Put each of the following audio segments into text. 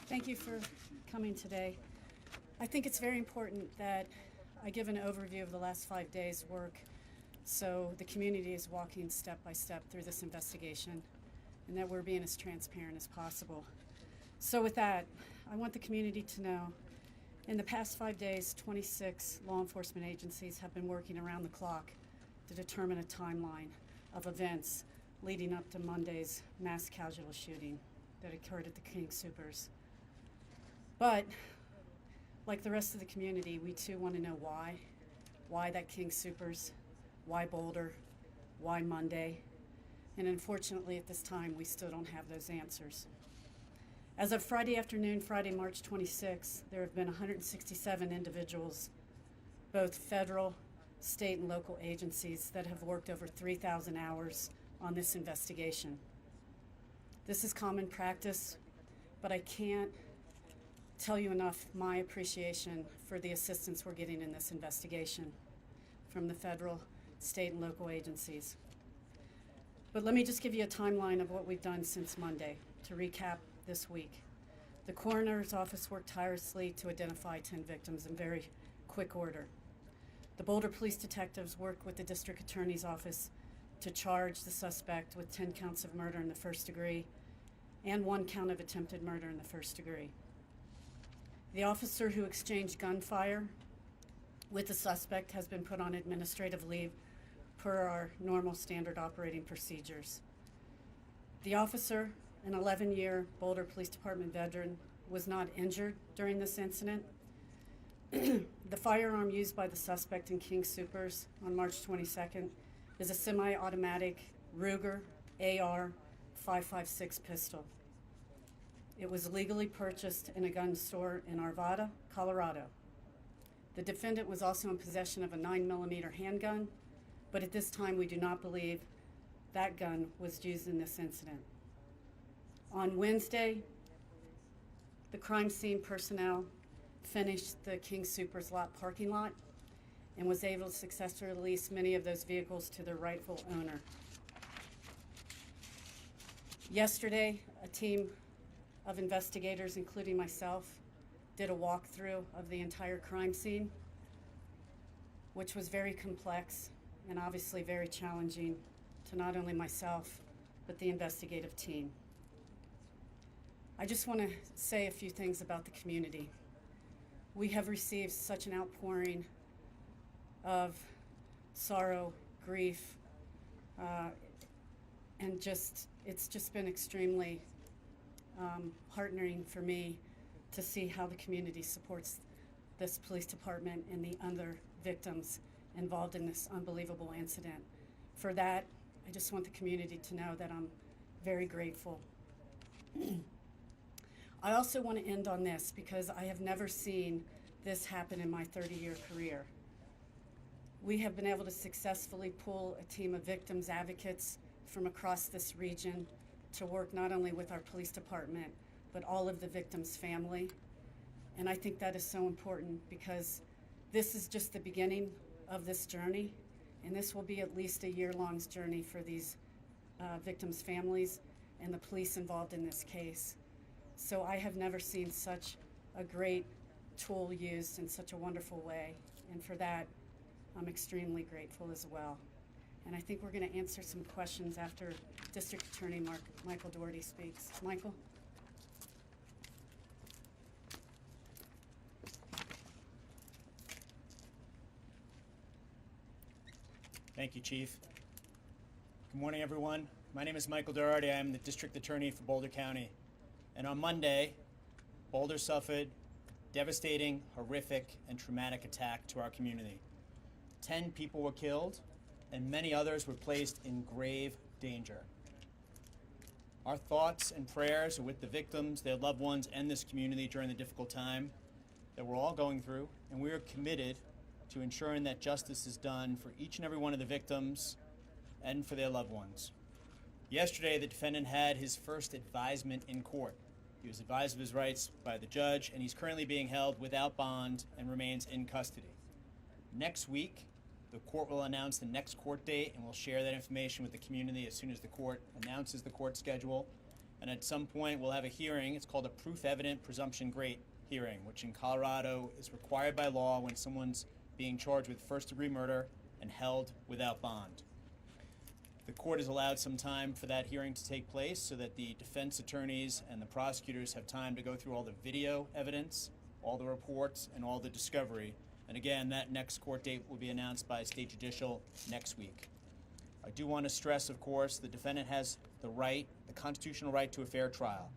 Thank you for coming today. I think it's very important that I give an overview of the last 5 days' work so the community is walking step by step through this investigation and that we're being as transparent as possible. So with that, I want the community to know in the past 5 days, 26 law enforcement agencies have been working around the clock to determine a timeline of events leading up to Monday's mass casualty shooting that occurred at the King Soopers. But like the rest of the community, we too want to know why. Why that King Soopers? Why Boulder? Why Monday? And unfortunately, at this time, we still don't have those answers. As of Friday afternoon, Friday, March 26, there have been 167 individuals, both federal, state, and local agencies that have worked over 3,000 hours on this investigation. This is common practice, but I can't tell you enough my appreciation for the assistance we're getting in this investigation from the federal, state, and local agencies. But let me just give you a timeline of what we've done since Monday to recap this week. The coroner's office worked tirelessly to identify 10 victims in very quick order. The Boulder police detectives worked with the district attorney's office to charge the suspect with 10 counts of murder in the first degree and 1 count of attempted murder in the first degree. The officer who exchanged gunfire with the suspect has been put on administrative leave per our normal standard operating procedures. The officer, an 11-year Boulder Police Department veteran, was not injured during this incident. The firearm used by the suspect in King Soopers on March 22nd is a semi-automatic Ruger AR 5.56 pistol. It was legally purchased in a gun store in Arvada, Colorado. The defendant was also in possession of a 9mm handgun, but at this time we do not believe that gun was used in this incident. On Wednesday, the crime scene personnel finished the King Soopers lot parking lot and was able to successfully release many of those vehicles to their rightful owner. Yesterday, a team of investigators, including myself, did a walkthrough of the entire crime scene, which was very complex and obviously very challenging to not only myself, but the investigative team. I just want to say a few things about the community. We have received such an outpouring of sorrow, grief, and it's just been extremely heartening for me to see how the community supports this police department and the other victims involved in this unbelievable incident. For that, I just want the community to know that I'm very grateful. I also want to end on this because I have never seen this happen in my 30-year career. We have been able to successfully pull a team of victims advocates from across this region to work not only with our police department, but all of the victims' family. And I think that is so important because this is just the beginning of this journey, and this will be at least a year-long journey for these victims' families and the police involved in this case. So I have never seen such a great tool used in such a wonderful way, and for that, I'm extremely grateful as well. And I think we're going to answer some questions after District Attorney Michael Doherty speaks. Michael? Thank you, Chief. Good morning, everyone. My name is Michael Doherty. I am the District Attorney for Boulder County. And on Monday, Boulder suffered a devastating, horrific, and traumatic attack to our community. 10 people were killed, and many others were placed in grave danger. Our thoughts and prayers are with the victims, their loved ones, and this community during the difficult time that we're all going through, and we are committed to ensuring that justice is done for each and every one of the victims and for their loved ones. Yesterday, the defendant had his first advisement in court. He was advised of his rights by the judge, and he's currently being held without bond and remains in custody. Next week, the court will announce the next court date, and we'll share that information with the community as soon as the court announces the court schedule. And at some point, we'll have a hearing. It's called a proof evident presumption great hearing, which in Colorado is required by law when someone's being charged with first-degree murder and held without bond. The court has allowed some time for that hearing to take place so that the defense attorneys and the prosecutors have time to go through all the video evidence, all the reports, and all the discovery. And again, that next court date will be announced by State Judicial next week. I do want to stress, of course, the defendant has the right, the constitutional right to a fair trial.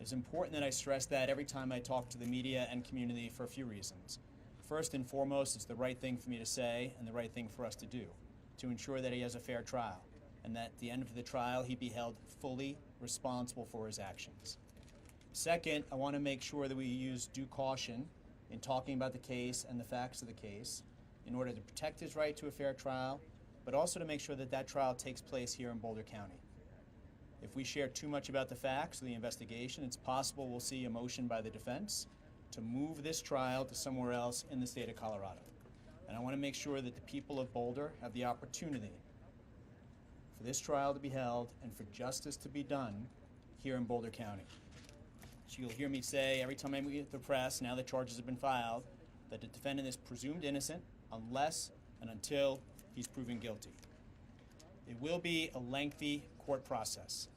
It's important that I stress that every time I talk to the media and community for a few reasons. First and foremost, it's the right thing for me to say and the right thing for us to do, to ensure that he has a fair trial, and that at the end of the trial, he be held fully responsible for his actions. Second, I want to make sure that we use due caution in talking about the case and the facts of the case in order to protect his right to a fair trial, but also to make sure that that trial takes place here in Boulder County. If we share too much about the facts of the investigation, it's possible we'll see a motion by the defense to move this trial to somewhere else in the state of Colorado. And I want to make sure that the people of Boulder have the opportunity for this trial to be held and for justice to be done here in Boulder County. So you'll hear me say every time I meet with the press, now that charges have been filed, that the defendant is presumed innocent unless and until he's proven guilty. It will be a lengthy court process.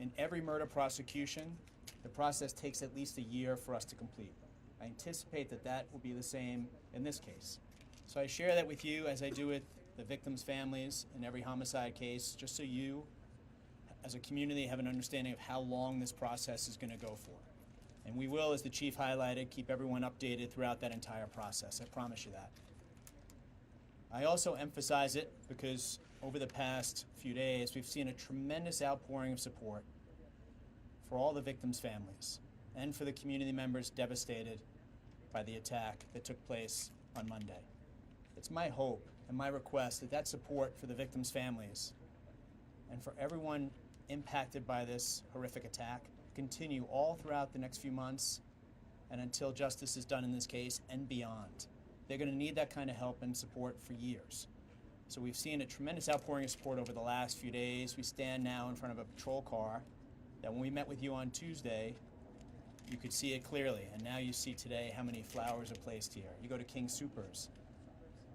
In every murder prosecution, the process takes at least a year for us to complete. I anticipate that that will be the same in this case. So I share that with you as I do with the victims' families in every homicide case, just so you, as a community, have an understanding of how long this process is going to go for. And we will, as the chief highlighted, keep everyone updated throughout that entire process. I promise you that. I also emphasize it because over the past few days, we've seen a tremendous outpouring of support for all the victims' families and for the community members devastated by the attack that took place on Monday. It's my hope and my request that that support for the victims' families and for everyone impacted by this horrific attack continue all throughout the next few months and until justice is done in this case and beyond. They're going to need that kind of help and support for years. So we've seen a tremendous outpouring of support over the last few days. We stand now in front of a patrol car that when we met with you on Tuesday, you could see it clearly. And now you see today how many flowers are placed here. You go to King Soopers,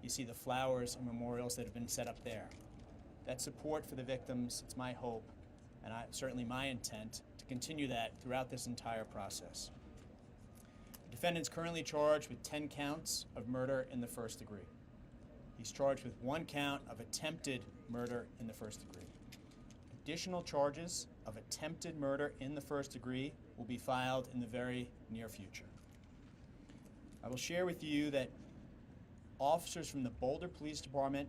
you see the flowers and memorials that have been set up there. That support for the victims, it's my hope, and certainly my intent, to continue that throughout this entire process. The defendant's currently charged with 10 counts of murder in the first degree. He's charged with 1 count of attempted murder in the first degree. Additional charges of attempted murder in the first degree will be filed in the very near future. I will share with you that officers from the Boulder Police Department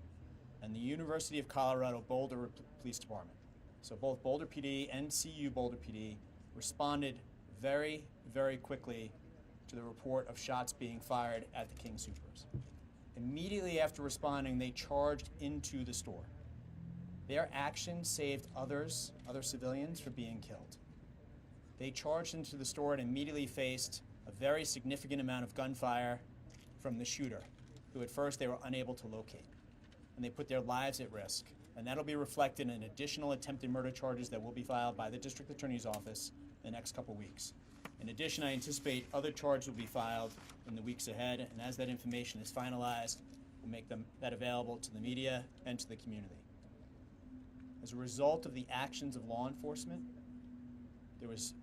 and the University of Colorado Boulder Police Department, so both Boulder PD and CU Boulder PD, responded very, very quickly to the report of shots being fired at the King Soopers. Immediately after responding, they charged into the store. Their action saved other civilians from being killed. They charged into the store and immediately faced a very significant amount of gunfire from the shooter, who at first they were unable to locate. And they put their lives at risk. And that'll be reflected in additional attempted murder charges that will be filed by the District Attorney's Office in the next couple weeks. In addition, I anticipate other charges will be filed in the weeks ahead, and as that information is finalized, we'll make that available to the media and to the community. As a result of the actions of law enforcement, there was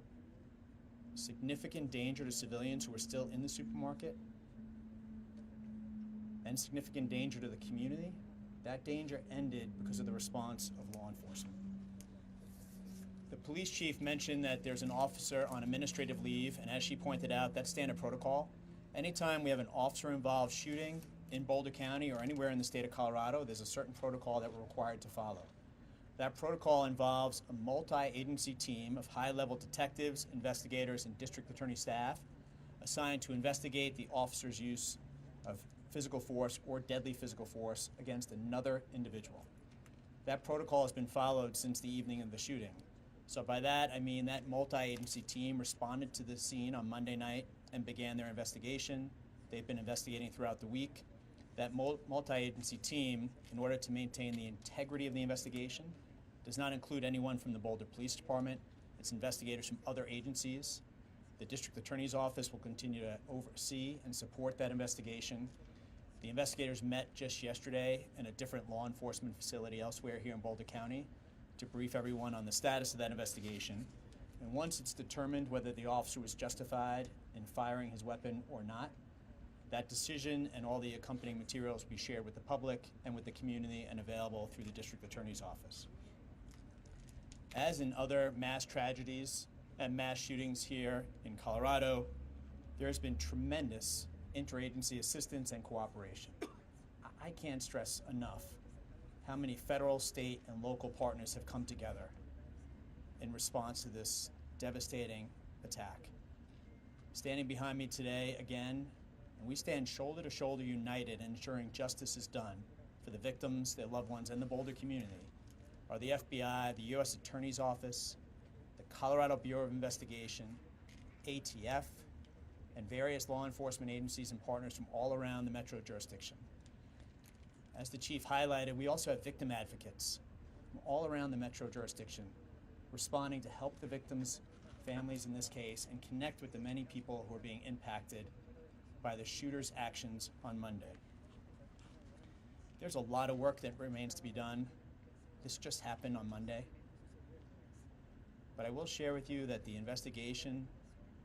significant danger to civilians who were still in the supermarket and significant danger to the community. That danger ended because of the response of law enforcement. The police chief mentioned that there's an officer on administrative leave, and as she pointed out, that's standard protocol. Anytime we have an officer-involved shooting in Boulder County or anywhere in the state of Colorado, there's a certain protocol that we're required to follow. That protocol involves a multi-agency team of high-level detectives, investigators, and district attorney staff assigned to investigate the officer's use of physical force or deadly physical force against another individual. That protocol has been followed since the evening of the shooting. So by that, I mean that multi-agency team responded to the scene on Monday night and began their investigation. They've been investigating throughout the week. That multi-agency team, in order to maintain the integrity of the investigation, does not include anyone from the Boulder Police Department, It's investigators from other agencies. The District Attorney's Office will continue to oversee and support that investigation. The investigators met just yesterday in a different law enforcement facility elsewhere here in Boulder County to brief everyone on the status of that investigation. And once it's determined whether the officer was justified in firing his weapon or not, that decision and all the accompanying materials will be shared with the public and with the community and available through the District Attorney's Office. As in other mass tragedies and mass shootings here in Colorado, there's been tremendous interagency assistance and cooperation. I can't stress enough how many federal, state, and local partners have come together in response to this devastating attack. Standing behind me today again, and we stand shoulder to shoulder united in ensuring justice is done for the victims, their loved ones, and the Boulder community, are the FBI, the U.S. Attorney's Office, the Colorado Bureau of Investigation, ATF, and various law enforcement agencies and partners from all around the metro jurisdiction. As the chief highlighted, we also have victim advocates from all around the metro jurisdiction responding to help the victims' families in this case and connect with the many people who are being impacted by the shooter's actions on Monday. There's a lot of work that remains to be done. This just happened on Monday. But I will share with you that the investigation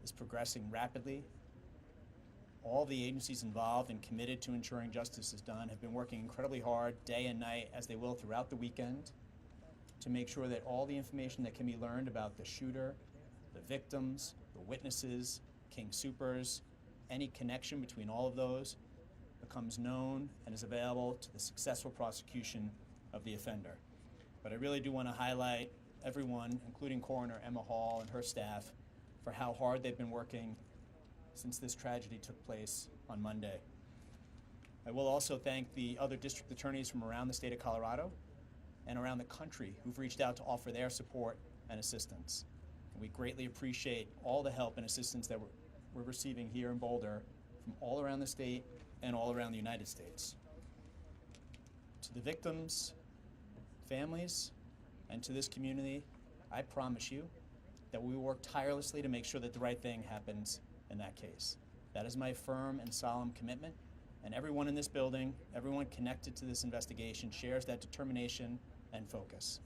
is progressing rapidly. All the agencies involved and committed to ensuring justice is done have been working incredibly hard day and night, as they will throughout the weekend, to make sure that all the information that can be learned about the shooter, the victims, the witnesses, King Soopers, any connection between all of those becomes known and is available to the successful prosecution of the offender. But I really do want to highlight everyone, including Coroner Emma Hall and her staff, for how hard they've been working since this tragedy took place on Monday. I will also thank the other district attorneys from around the state of Colorado and around the country who've reached out to offer their support and assistance. And we greatly appreciate all the help and assistance that we're receiving here in Boulder from all around the state and all around the United States. To the victims, families, and to this community, I promise you that we will work tirelessly to make sure that the right thing happens in that case. That is my firm and solemn commitment, and everyone in this building, everyone connected to this investigation shares that determination and focus.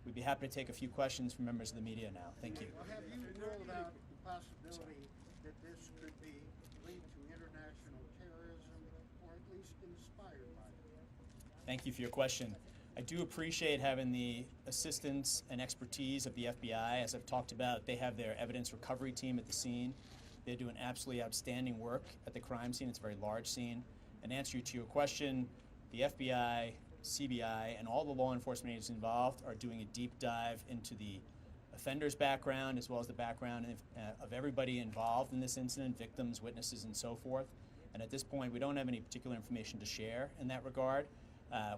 We'd be happy to take a few questions from members of the media now. Thank you. Well, have you ruled out the possibility that this could be linked to international terrorism, or at least inspired by it? Thank you for your question. I do appreciate having the assistance and expertise of the FBI. As I've talked about, they have their evidence recovery team at the scene. They're doing absolutely outstanding work at the crime scene. It's a very large scene. In answer to your question, the FBI, CBI, and all the law enforcement agencies involved are doing a deep dive into the offender's background as well as the background of everybody involved in this incident, victims, witnesses, and so forth. And at this point, we don't have any particular information to share in that regard.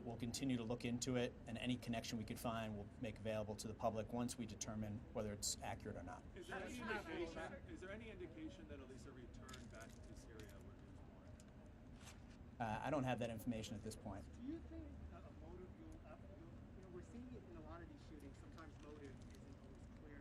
We'll continue to look into it, and any connection we could find we'll make available to the public once we determine whether it's accurate or not. Is there any indication that Elisa returned back to Syria where he was born? I don't have that information at this point. Do you think a motive, we're seeing it in a lot of these shootings, sometimes motive isn't always clear.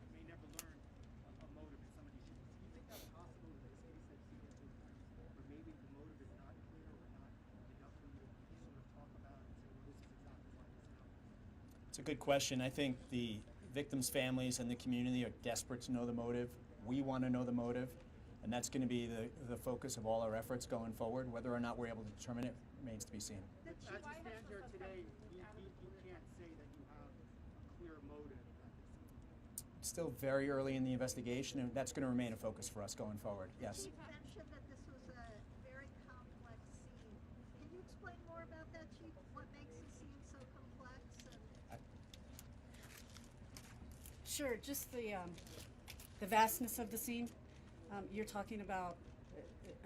We may never learn a motive in some of these shootings. Do you think that's possible in this case that you see it where maybe the motive is not clear or not enough for you to sort of talk about and say, well, this is exactly why this happened? It's a good question. I think the victims' families and the community are desperate to know the motive. We want to know the motive, and that's going to be the focus of all our efforts going forward. Whether or not we're able to determine it remains to be seen. As you stand here today, you can't say that you have a clear motive at this point. It's still very early in the investigation, and that's going to remain a focus for us going forward. Yes. Chief mentioned that this was a very complex scene. Can you explain more about that, Chief? What makes the scene so complex? And Sure, just the vastness of the scene. You're talking about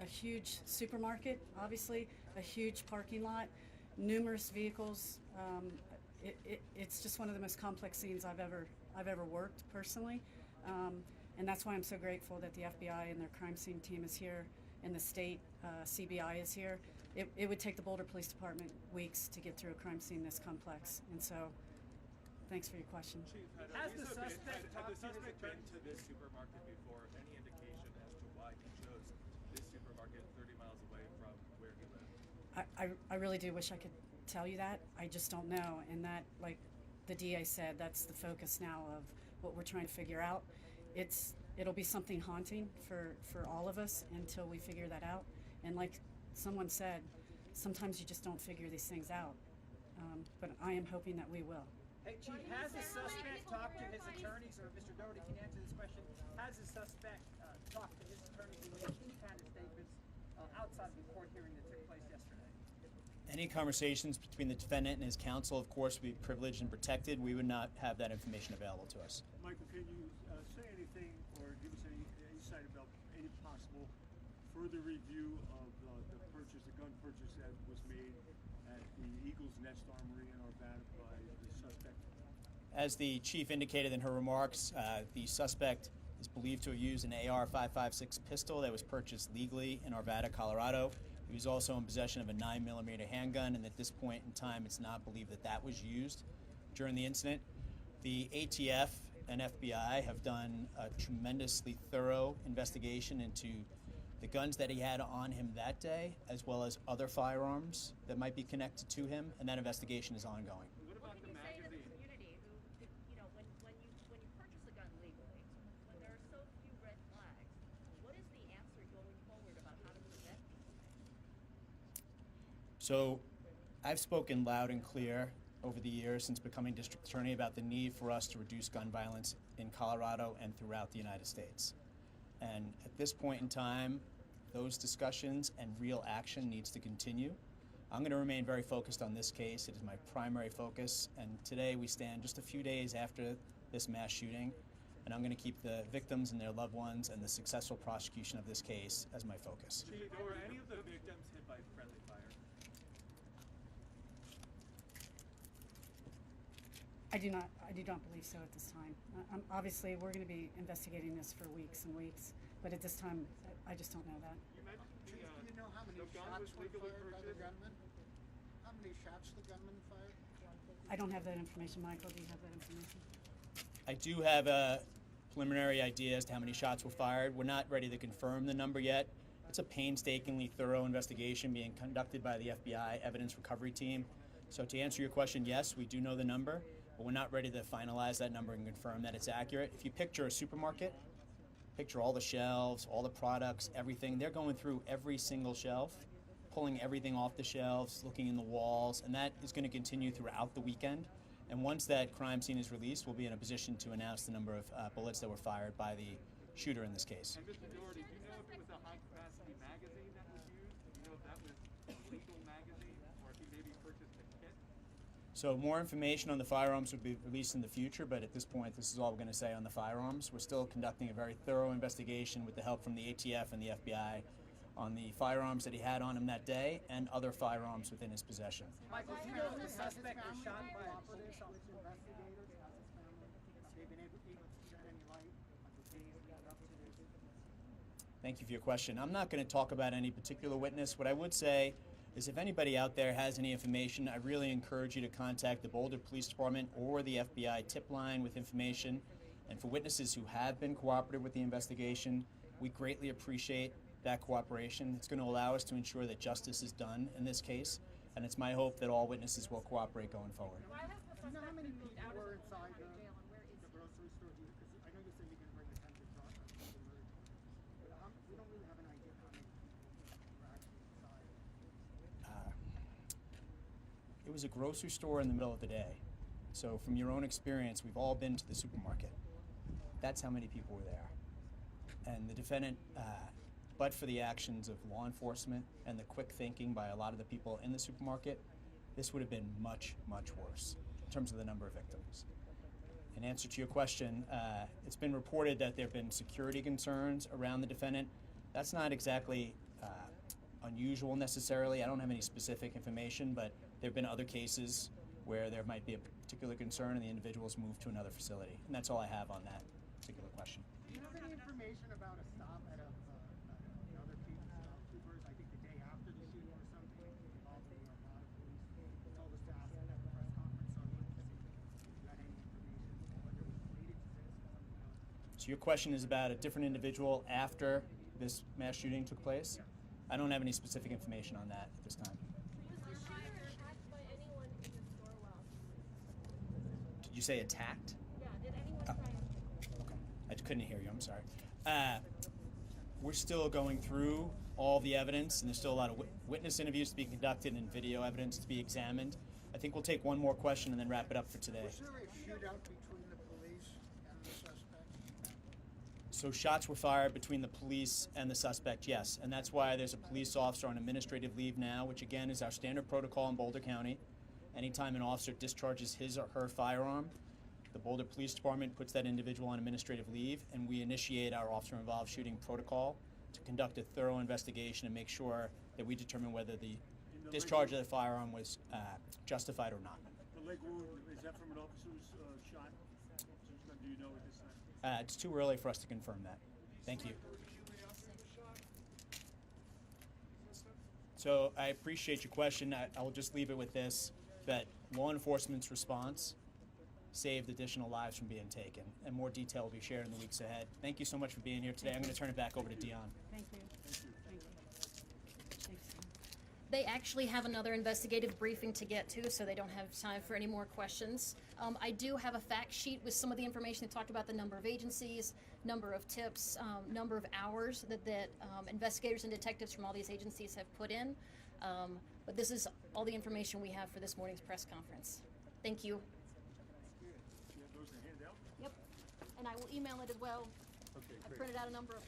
a huge supermarket, obviously, a huge parking lot, numerous vehicles. It's just one of the most complex scenes I've ever worked personally, and that's why I'm so grateful that the FBI and their crime scene team is here, and the state CBI is here. It would take the Boulder Police Department weeks to get through a crime scene this complex, and so thanks for your question. Chief, had Elisa suspect been to this supermarket before? Any indication as to why he chose this supermarket 30 miles away from where he lived? I really do wish I could tell you that. I just don't know. And that, like the DA said, that's the focus now of what we're trying to figure out. It'll be something haunting for all of us until we figure that out. And like someone said, sometimes you just don't figure these things out. But I am hoping that we will. Hey, Chief, has the suspect talked to his attorneys, or Mr. Doherty can answer this question, has the suspect talked to his attorneys and made any kind of statements outside the court hearing that took place yesterday? Any conversations between the defendant and his counsel, of course, would be privileged and protected. We would not have that information available to us. Michael, can you say anything or give us any insight about any possible further review of the gun purchase that was made at the Eagles Nest Armory in Arvada by the suspect? As the chief indicated in her remarks, the suspect is believed to have used an AR-556 pistol that was purchased legally in Arvada, Colorado. He was also in possession of a 9mm handgun, and at this point in time, it's not believed that that was used during the incident. The ATF and FBI have done a tremendously thorough investigation into the guns that he had on him that day, as well as other firearms that might be connected to him, and that investigation is ongoing. What about What the can you say to the magazine? community who, you know, when you purchase a gun legally, when there are so few red flags, what is the answer going forward about how to prevent these things? So I've spoken loud and clear over the years since becoming district attorney about the need for us to reduce gun violence in Colorado and throughout the United States. And at this point in time, those discussions and real action needs to continue. I'm going to remain very focused on this case. It is my primary focus. And today we stand just a few days after this mass shooting. And I'm going to keep the victims and their loved ones and the successful prosecution of this case as my focus. Chief, were any of the victims hit by friendly fire? I do not believe so at this time. Obviously, we're going to be investigating this for weeks and weeks, but at this time, I just don't know that. You mentioned Chief, do you know how many the gun shots was were legally fired by the purchased? gunman? How many shots the gunman fired? I don't have that information. Michael, do you have that information? I do have a preliminary idea as to how many shots were fired. We're not ready to confirm the number yet. It's a painstakingly thorough investigation being conducted by the FBI evidence recovery team. So to answer your question, yes, we do know the number, but we're not ready to finalize that number and confirm that it's accurate. If you picture a supermarket, picture all the shelves, all the products, everything. They're going through every single shelf, pulling everything off the shelves, looking in the walls, and that is going to continue throughout the weekend. And once that crime scene is released, we'll be in a position to announce the number of bullets that were fired by the shooter in this case. And Mr. Doherty, do you know if it was a high-capacity magazine that was used? Do you know if that was a legal magazine, or if he maybe purchased a kit? So more information on the firearms will be released in the future, but at this point, this is all we're going to say on the firearms. We're still conducting a very thorough investigation with the help from the ATF and the FBI on the firearms that he had on him that day and other firearms within his possession. Michael, do you know if the suspect was shot by operatives on his investigators? Has his family, have they been able to shed any light on the days leading up to this? Thank you for your question. I'm not going to talk about any particular witness. What I would say is if anybody out there has any information, I really encourage you to contact the Boulder Police Department or the FBI tip line with information. And for witnesses who have been cooperative with the investigation, we greatly appreciate that cooperation. It's going to allow us to ensure that justice is done in this case, and it's my hope that all witnesses will cooperate going forward. Do you know how many people were inside the grocery store? Because I know you said you're going to bring the temperature chart on the murder. But we don't really have an idea how many people were actually inside. It was a grocery store in the middle of the day. So from your own experience, we've all been to the supermarket. That's how many people were there. And the defendant, but for the actions of law enforcement and the quick thinking by a lot of the people in the supermarket, this would have been much, much worse in terms of the number of victims. In answer to your question, it's been reported that there have been security concerns around the defendant. That's not exactly unusual necessarily. I don't have any specific information, but there have been other cases where there might be a particular concern and the individual's moved to another facility. And that's all I have on that particular question. Do you have any information about a stop at another Cooper's, I think the day after the shooting or something, involving the Arvada police? You told us to ask at the press conference, so I wanted to see if you had any information, whether it was related to this or something else. So your question is about a different individual after this mass shooting took place? I don't have any specific information on that at this time. Was the shooter attacked by anyone in the store while? Did you say attacked? Yeah, did anyone try and? Okay. I couldn't hear you, I'm sorry. We're still going through all the evidence, and there's still a lot of witness interviews to be conducted and video evidence to be examined. I think we'll take one more question and then wrap it up for today. Was there a shootout between the police and the suspect? So shots were fired between the police and the suspect, yes. And that's why there's a police officer on administrative leave now, which again is our standard protocol in Boulder County. Anytime an officer discharges his or her firearm, the Boulder Police Department puts that individual on administrative leave, and we initiate our officer-involved shooting protocol to conduct a thorough investigation and make sure that we determine whether the discharge of the firearm was justified or not. The leg wound, is that from an officer's shot? Do you know at this time? It's too early for us to confirm that. Thank you. So I appreciate your question. I'll just leave it with this, that law enforcement's response saved additional lives from being taken, and more detail will be shared in the weeks ahead. Thank you so much for being here today. I'm going to turn it back over to Dion. Thank you. Thank you. Thanks. They actually have another investigative briefing to get to, so they don't have time for any more questions. I do have a fact sheet with some of the information that talked about the number of agencies, number of tips, number of hours that investigators and detectives from all these agencies have put in. But this is all the information we have for this morning's press conference. Thank you. Do you have those to hand out? Yep. And I will email it as well. Okay, I great. printed out a number of